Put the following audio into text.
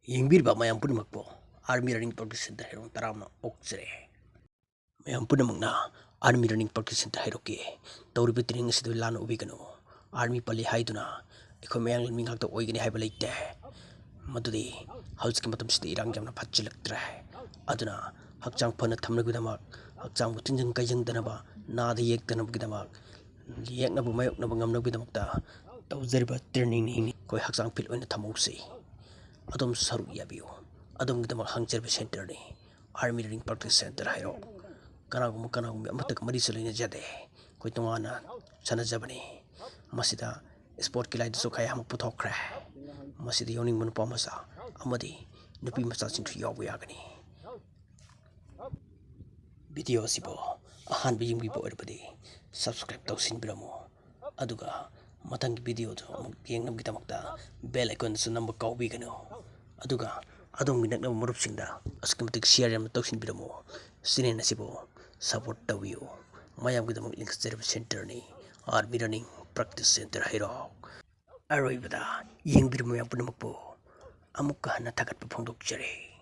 ꯌꯦꯡꯕꯤꯔꯤꯕ ꯃꯌꯥꯝ ꯄꯨꯝꯅꯃꯛꯄꯨ army running practice centre ꯍꯩꯔꯣꯛ ꯇꯔꯥꯝꯅ ꯑꯣꯛꯆꯔꯦ꯫ ꯃꯌꯥꯝ ꯄꯨꯝꯅꯃꯛꯅ ꯑꯥꯔꯃꯤ ꯔꯟꯅꯤꯡ ꯄ꯭ꯔꯥꯛꯇꯤꯁ ꯁꯦꯟꯇꯔ ꯍꯩꯔꯣꯛꯀꯤ ꯇꯧꯔꯤꯕ ꯇ꯭ꯔꯦꯅꯤꯡ ꯑꯁꯤꯗ ꯂꯥꯟꯅ ꯎꯕꯤꯒꯅꯨ꯫ ꯑꯥꯔꯃꯤ ꯄꯜꯂꯤ ꯍꯥꯏꯗꯨꯅ ꯑꯩꯈꯣꯏ ꯃꯌꯥꯝ ꯂꯟꯃꯤ ꯉꯥꯛꯇ ꯑꯣꯏꯒꯅꯤ ꯍꯥꯏꯕ ꯂꯩꯇꯦ꯫ ꯃꯗꯨꯗꯤ ꯍꯧꯖꯤꯛꯀꯤ ꯃꯇꯝꯁꯤꯗ ꯏꯔꯥꯡ ꯌꯥꯝꯅ ꯐꯠꯆꯤꯜꯂꯛꯇ꯭ꯔꯦ꯫ ꯑꯗꯨꯅ ꯍꯛꯆꯥꯡ ꯐꯅ ꯊꯝꯅꯕꯒꯤꯗꯃꯛ, ꯍꯛꯆꯥꯡꯕꯨ ꯇꯤꯟꯖꯪ ꯀꯥꯏꯖꯪꯗꯅꯕ, ꯅꯥꯗ ꯌꯦꯛꯇꯅꯕꯒꯤꯗꯃꯛ, ꯌꯦꯛꯅꯕ ꯃꯥꯌꯣꯛꯅꯕ ꯉꯝꯅꯕꯒꯤꯗꯃꯛꯇ ꯇꯧꯖꯔꯤꯕ ꯇ꯭ꯔꯦꯅꯤꯡꯅꯤ꯫ ꯑꯩꯈꯣꯏ ꯍꯛꯆꯥꯡ ꯐꯤꯠ ꯑꯣꯏꯅ ꯊꯝꯍꯧꯁꯤ꯫ ꯑꯗꯣꯝꯁꯨ ꯁꯔꯨꯛ ꯌꯥꯕꯤꯌꯨ꯫ ꯑꯗꯣꯝꯒꯤꯗꯃꯛ ꯍꯥꯡꯖꯔꯤꯕ ꯁꯦꯟꯇꯔꯅꯤ ꯑꯥꯔꯃꯤ ꯔꯟꯅꯤꯡ ꯄ꯭ꯔꯥꯛꯇꯤꯁ ꯁꯦꯟꯇꯔ ꯍꯩꯔꯣꯛ꯫ ꯀꯅꯥꯒꯨꯝꯕ ꯑꯃꯠꯇꯒ ꯃꯔꯤꯁꯨ ꯂꯩꯅꯖꯗꯦ꯫ ꯑꯩꯈꯣꯏ ꯇꯣꯉꯥꯟꯅ ꯁꯥꯟꯅꯖꯕꯅꯤ꯫ ꯃꯁꯤꯗ ꯁ꯭ꯄꯣꯔꯠꯀꯤ ꯂꯥꯏꯟꯗꯁꯨ ꯀꯌꯥ ꯑꯃ ꯄꯨꯊꯣꯛꯈ꯭ꯔꯦ꯫ ꯃꯁꯤꯗ ꯌꯥꯎꯅꯤꯡꯕ ꯅꯨꯄꯥ ꯃꯆꯥ ꯑꯃꯗꯤ ꯅꯨꯄꯤ ꯃꯆꯥꯁꯤꯡꯁꯨ ꯌꯥꯎꯕ ꯌꯥꯒꯅꯤ꯫ ꯚꯤꯗꯤꯑꯣ ꯑꯁꯤꯕꯨ ꯑꯍꯥꯟꯕ ꯌꯦꯡꯕꯤꯕ ꯑꯣꯏꯔꯕꯗꯤ ꯁꯕꯁꯀ꯭ꯔꯥꯏꯕ ꯇꯧꯁꯤꯟꯕꯤꯔꯝꯃꯨ꯫ ꯑꯗꯨꯒ ꯃꯊꯪꯒꯤ ꯚꯤꯗꯤꯑꯣꯗꯨ ꯑꯃꯨꯛ ꯌꯦꯡꯅꯕꯒꯤꯗꯃꯛꯇ ꯕꯦꯜ ꯑꯥꯏꯀꯣꯟꯗꯁꯨ ꯅꯝꯕ ꯀꯥꯎꯕꯤꯒꯅꯨ꯫ ꯑꯗꯨꯒ ꯑꯗꯣꯝꯒꯤ ꯅꯛꯅꯕ ꯃꯔꯨꯞꯁꯤꯡꯗ ꯑꯁꯨꯛꯀꯤ ꯃꯇꯤꯛ ꯁꯤꯌꯔ ꯌꯥꯝꯅ ꯇꯧꯁꯤꯟꯕꯤꯔꯝꯃꯨ꯫ ꯆꯦꯅꯦꯜ ꯑꯁꯤꯕꯨ ꯁꯄꯣꯔꯠ ꯇꯧꯕꯤꯌꯨ꯫ ꯃꯌꯥꯝꯒꯤꯗꯃꯛ ꯂꯤꯡꯈꯠꯆꯔꯤꯕ ꯁꯦꯟꯇꯔꯅꯤ ꯑꯥꯔꯃꯤ ꯔꯟꯅꯤꯡ ꯄ꯭ꯔꯥꯛꯇꯤꯁ ꯁꯦꯟꯇꯔ ꯍꯩꯔꯣꯛ꯫ ꯑꯔꯣꯏꯕꯗ ꯌꯦꯡꯕꯤꯔꯤꯕ ꯃꯌꯥꯝ ꯄꯨꯝꯅꯃꯛꯄꯨ ꯑꯃꯨꯛꯀ ꯍꯟꯅ ꯊꯥꯒꯠꯄ ꯐꯣꯡꯗꯣꯛꯆꯔꯤ꯫